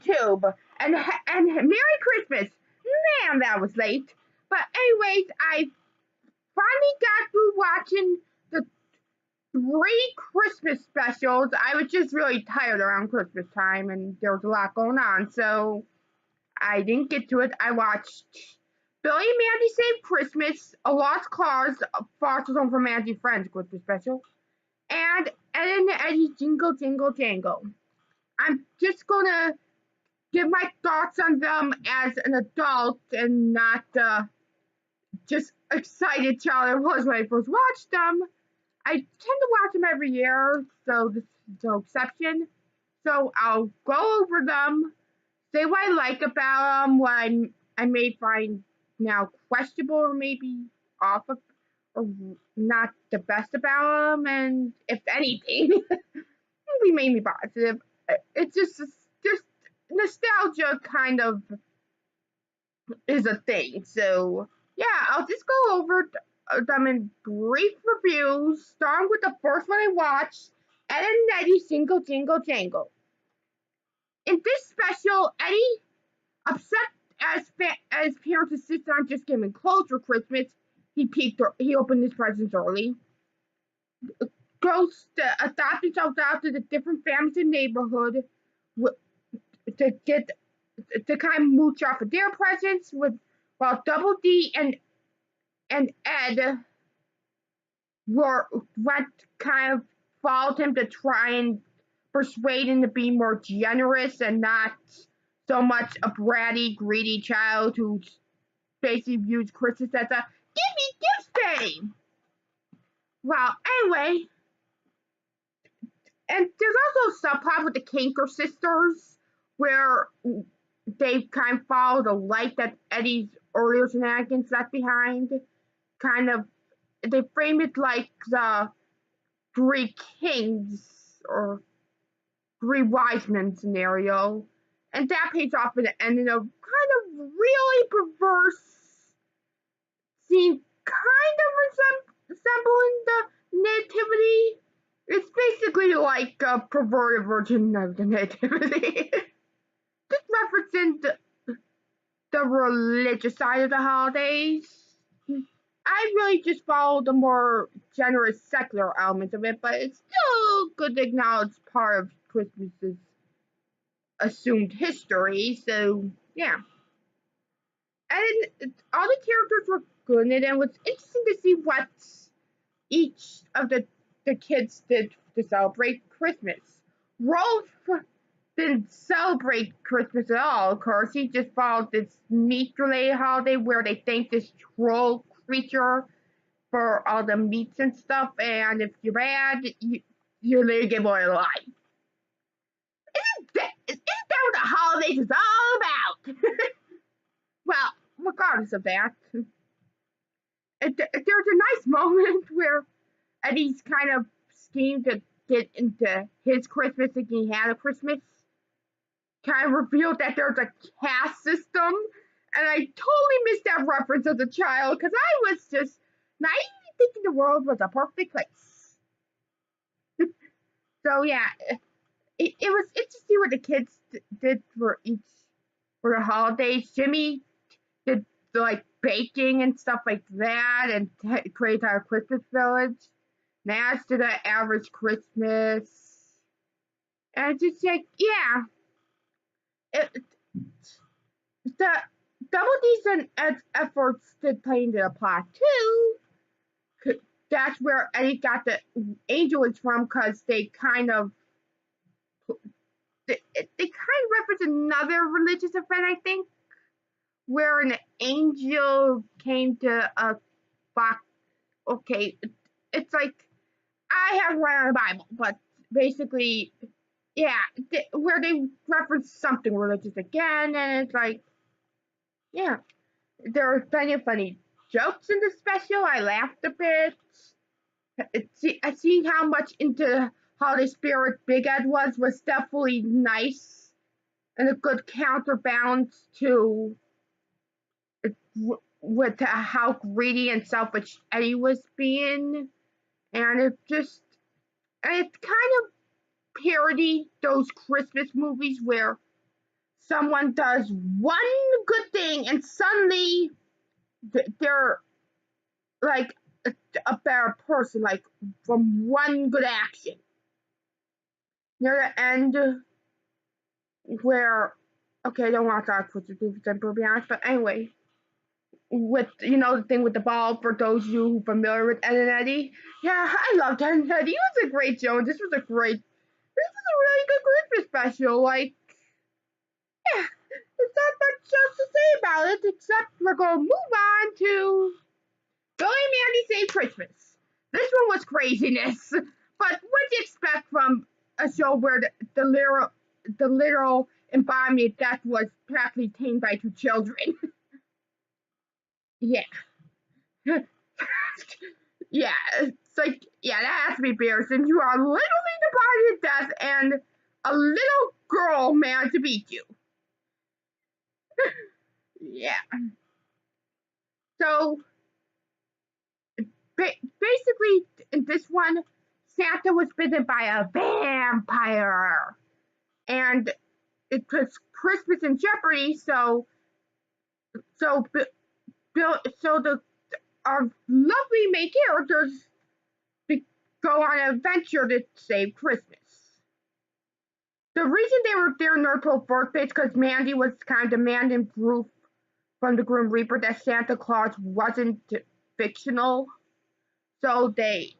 YouTube. And Merry Christmas. Man, that was late. But anyways, I finally got through watching the three Christmas specials. I was just really tired around Christmas time, and there was a lot going on, so I didn't get to it. I watched Billy and Mandy Save Christmas, A Lost Cause, Foster's Home for Mandy Friends Christmas special, and Ed and Eddie's Jingle Jingle Jangle. I'm just gonna give my thoughts on them as an adult and not just excited child I was when I first watched them. I tend to watch them every year, so this is no exception. So I'll go over them, say what I like about them, what I may find now questionable or maybe off of, or not the best about them, and if anything, be mainly positive. It's just nostalgia kind of is a thing. So yeah, I'll just go over them in brief reviews, starting with the first one I watched, Ed and Eddie's Jingle Jingle Jangle. In this special, Eddie, upset as parents insist on just giving clothes for Christmas, he opened his presents early. Goes to adopt himself out to the different families in the neighborhood to get to kind of mooch off of their presents with while Double D and Ed went kind of followed him to try and persuade him to be more generous and not so much a bratty, greedy child who basically views Christmas as a give me gifts day. Well, anyway, and there's also a subplot with the Kinker sisters where they kind of follow the light that Eddie's earlier shenanigans left behind. Kind of, they frame it like the Three Kings or Three Wise Men scenario, and that pays off in the end in a kind of really perverse scene, kind of resembling the Nativity. It's basically like a perverted version of the Nativity. Just referencing the religious side of the holidays. I really just follow the more generous secular elements of it, but it's still good to acknowledge part of Christmas's assumed history. So yeah, and all the characters were good in it, and it was interesting to see what each of the kids did to celebrate Christmas. Rolf didn't celebrate Christmas at all, of course. He just followed this meat-related holiday where they thank this troll creature for all the meats and stuff, and if you're bad, you literally get more alive. Isn't that what the holidays is all about? Well, regardless of that, there's a nice moment where Eddie's kind of schemed to get into his Christmas thinking he had a Christmas. Kind of revealed that there's a caste system, and I totally missed that reference as a child because I was just naively thinking the world was a perfect place. So yeah, it was interesting what the kids did for the holidays. Jimmy did like baking and stuff like that, and created our Christmas village. Nash did an average Christmas, and it's just like it, the Double D's and efforts did play into the plot too. That's where Eddie got the angel is from because they kind of reference another religious event, I think, where an angel came to a box. Okay, it's like I have read on the Bible, but basically, yeah, where they reference something religious again, and it's like, yeah, there are plenty of funny jokes in the special. I laughed a bit. I see how much into holiday spirit Big Ed was definitely nice and a good counterbalance to with how greedy and selfish Eddie was being, and it kind of parodied those Christmas movies where someone does one good thing and suddenly they're like a better person, like from one good action. Near the end, where okay, I don't want to talk for to be honest, but anyway, with the thing with the ball for those of you who are familiar with Ed and Eddie, yeah, I loved Ed and Eddie. It was a great show. This was a really good Christmas special. Like, yeah, there's not much else to say about it except we're gonna move on to Billy and Mandy Save Christmas. This one was craziness, but what do you expect from a show where the literal embodiment of death was practically tamed by two children? Yeah. Yeah, it's like, yeah, that has to be Bear since you are literally the body of death and a little girl managed to beat you. Yeah. So basically, in this one, Santa was bitten by a vampire, and it puts Christmas in jeopardy. So Bill, so the our lovely main characters go on an adventure to save Christmas. The reason they were there in North Pole first place because Mandy was kind of demanding proof from the Grim Reaper that Santa Claus wasn't fictional. So they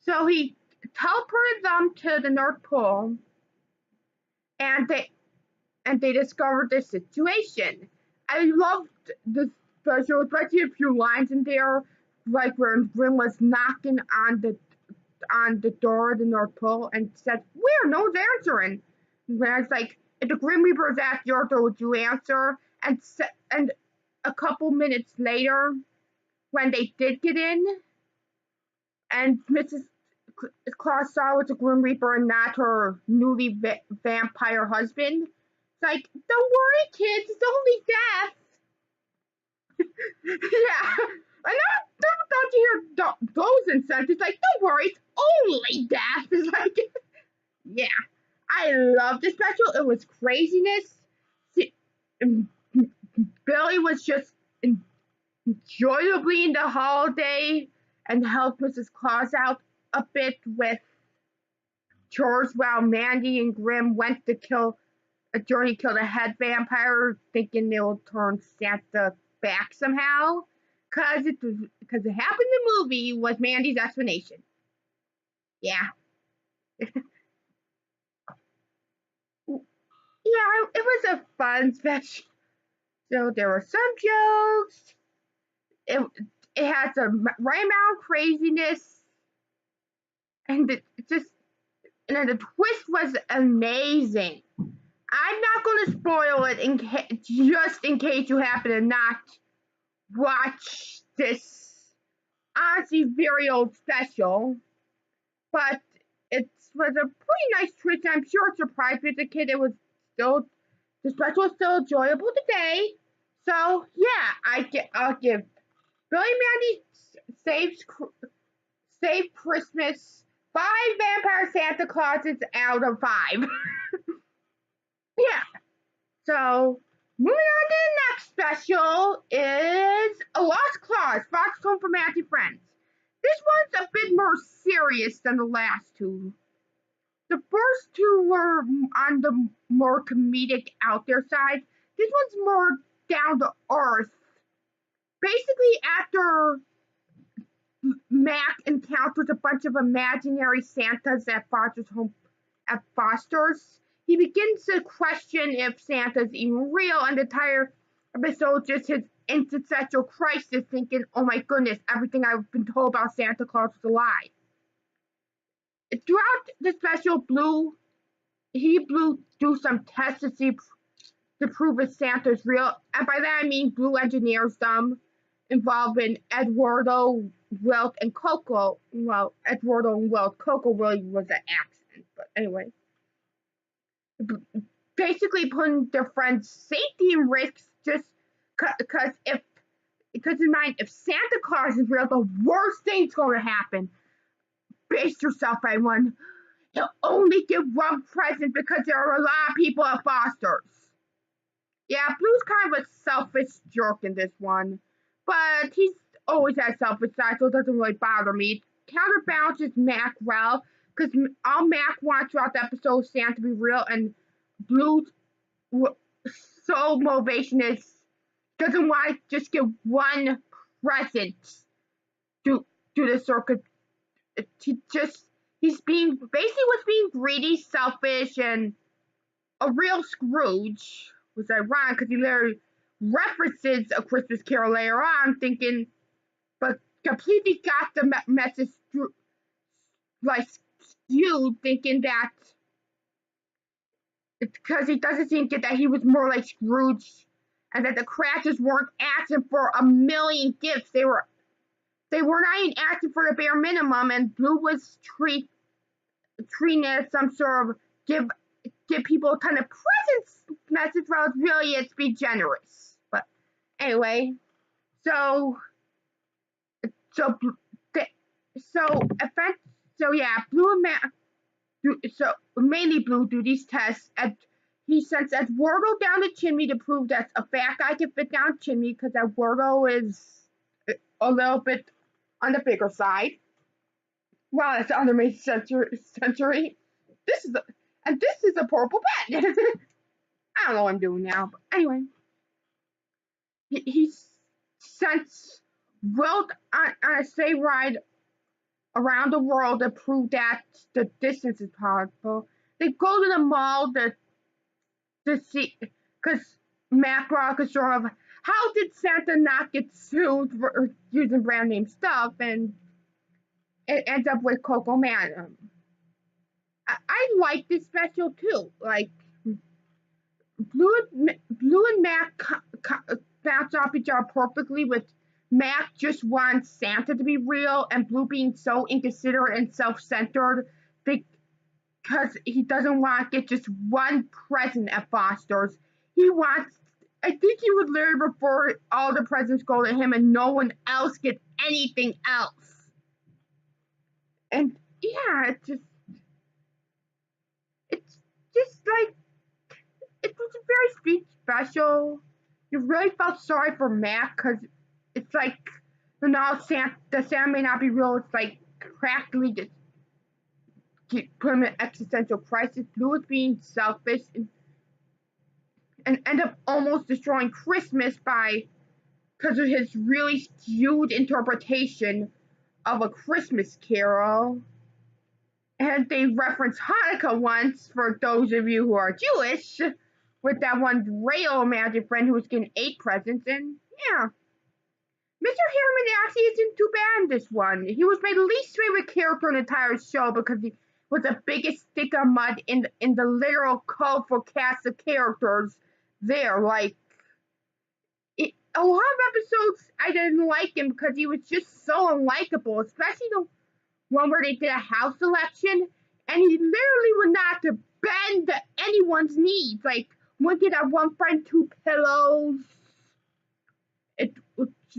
so he teleported them to the North Pole, and they discovered this situation. I loved this special, especially a few lines in there, like where Grim was knocking on the door of the North Pole and said, "Where? No one's answering." And I was like, "If the Grim Reaper's at your door, would you answer?" And a couple minutes later, when they did get in, and Mrs. Claus saw was the Grim Reaper and not her newly vampire husband. It's like, don't worry, kids, it's only death. Yeah. I never thought you hear those incentives. It's like, don't worry, it's only death. It's like, yeah. I loved the special. It was craziness. Billy was just enjoyably in the holiday and helped Mrs. Claus out a bit with chores while Mandy and Grim went to kill a journey killed a head vampire, thinking they will turn Santa back somehow. Because it happened in the movie was Mandy's explanation. Yeah. Yeah, it was a fun special. So there were some jokes. It it had some right amount of craziness, and it just and then the twist was amazing. I'm not going to spoil it just in case you happen to not watch this honestly very old special, but it was a pretty nice twist. I'm sure it surprised me as a kid. It was still the special is still enjoyable today. So yeah, I'll give Billy Mandy saves Save Christmas 5 Vampire Santa Clauses out of 5. Yeah. So moving on to the next special is A Lost Claus, Fox Home for Matty Friends. This one's a bit more serious than the last two. The first two were on the more comedic out there side. This one's more down to earth. Basically, after Mac encounters a bunch of imaginary Santas at Foster's, he begins to question if Santa's even real, and the entire episode just his existential crisis, thinking, "Oh my goodness, everything I've been told about Santa Claus is a lie." Throughout the special, Blue do some tests to prove if Santa's real, and by that I mean Blue engineers them, involving Eduardo, Wilt, and Coco. Well, Eduardo and Wilt. Coco really was an accident, but anyway. Basically putting their friends' safety in risk just because in mind, if Santa Claus is real, the worst thing's going to happen. Brace yourself, everyone. he'll only give one present because there are a lot of people at Foster's. Yeah, Blue's kind of a selfish jerk in this one, but he's always had selfish side, so it doesn't really bother me. Counterbalances Mac well, because all Mac wants throughout the episode is Santa to be real, and Blue's sole motivation is doesn't want to just give one present to the circus. He's being basically was being greedy, selfish, and a real Scrooge. Was ironic because he literally references A Christmas Carol later on, thinking, but completely got the message like skewed, thinking that it's because he doesn't seem to get that he was more like Scrooge, and that the Cratchits weren't asking for a million gifts. They were not even asking for the bare minimum, and Blue was treating it as some sort of give people a ton of presents message, well, really it's be generous. But anyway, so so yeah, Blue and Mac, so mainly Blue do these tests. And he sends Eduardo down the chimney to prove that a fat guy can fit down the chimney because Eduardo is a little bit on the bigger side. Wow, that's the undermade century. This is a purple bed. I don't know what I'm doing now, but anyway, he sent Wilt on a sleigh ride around the world to prove that the distance is possible. They go to the mall to see, because Mac brought a concern of how did Santa not get sued for using brand name stuff, and it ends up with Coco Man. I like this special too. Like Blue and Mac bounce off each other perfectly, with Mac just wants Santa to be real, and Blue being so inconsiderate and self-centered because he doesn't want to get just one present at Foster's. He wants, I think he would literally prefer all the presents go to him and no one else get anything else. And yeah, it's just like, it was a very sweet special. You really felt sorry for Mac because it's like, the Santa may not be real. It's like practically just put him in an existential crisis. Blue was being selfish and end up almost destroying Christmas because of his really skewed interpretation of A Christmas Carol. And they reference Hanukkah once, for those of you who are Jewish, with that one real imagined friend who was getting 8 presents, and yeah. Mr. Harriman actually isn't too bad in this one. He was my least favorite character in the entire show because he was the biggest stick of mud in the literal colorful cast of characters there. Like, a lot of episodes I didn't like him because he was just so unlikable, especially the one where they did a house election, and he literally would not to bend anyone's needs. Like, one kid had one friend 2 pillows. It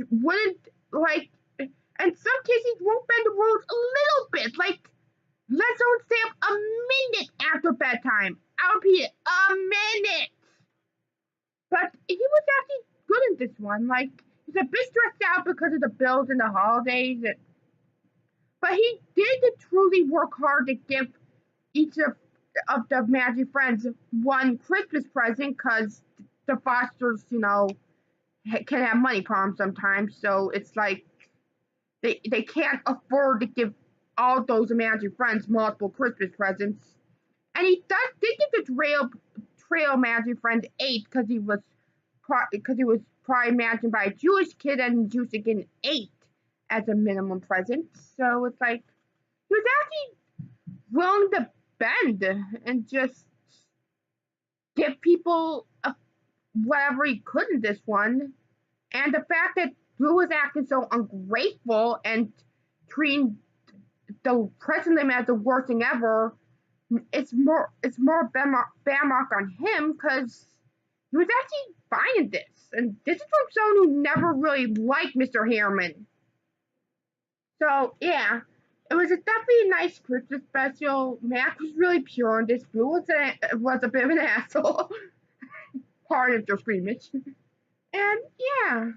wouldn't, like, in some cases won't bend the rules a little bit. Like, let someone stay up a minute after bedtime. I'll repeat it, a minute. But he was actually good in this one. Like, he's a bit stressed out because of the bills and the holidays, but he did truly work hard to give each of the Magic Friends one Christmas present because the Fosters, can have money problems sometimes. So it's like they can't afford to give all those Magic Friends multiple Christmas presents. And he did give the Trail Magic Friend 8 because he was probably imagined by a Jewish kid, and Jews are getting 8 as a minimum present. So it's like he was actually willing to bend and just give people whatever he could in this one. And the fact that Blue was acting so ungrateful and treating the president as the worst thing ever, it's more bad mark on him because he was actually fine in this. And this is from someone who never really liked Mr. Harriman. So, yeah. It was definitely a nice Christmas special. Mac was really pure, and this Blue was a bit of an asshole. Pardon the scrimmage. And yeah,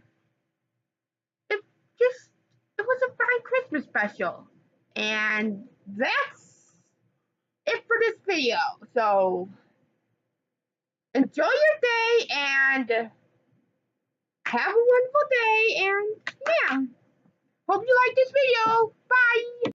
it just it was a fine Christmas special. And that's it for this video. So enjoy your day and have a wonderful day. And yeah, hope you like this video. Bye.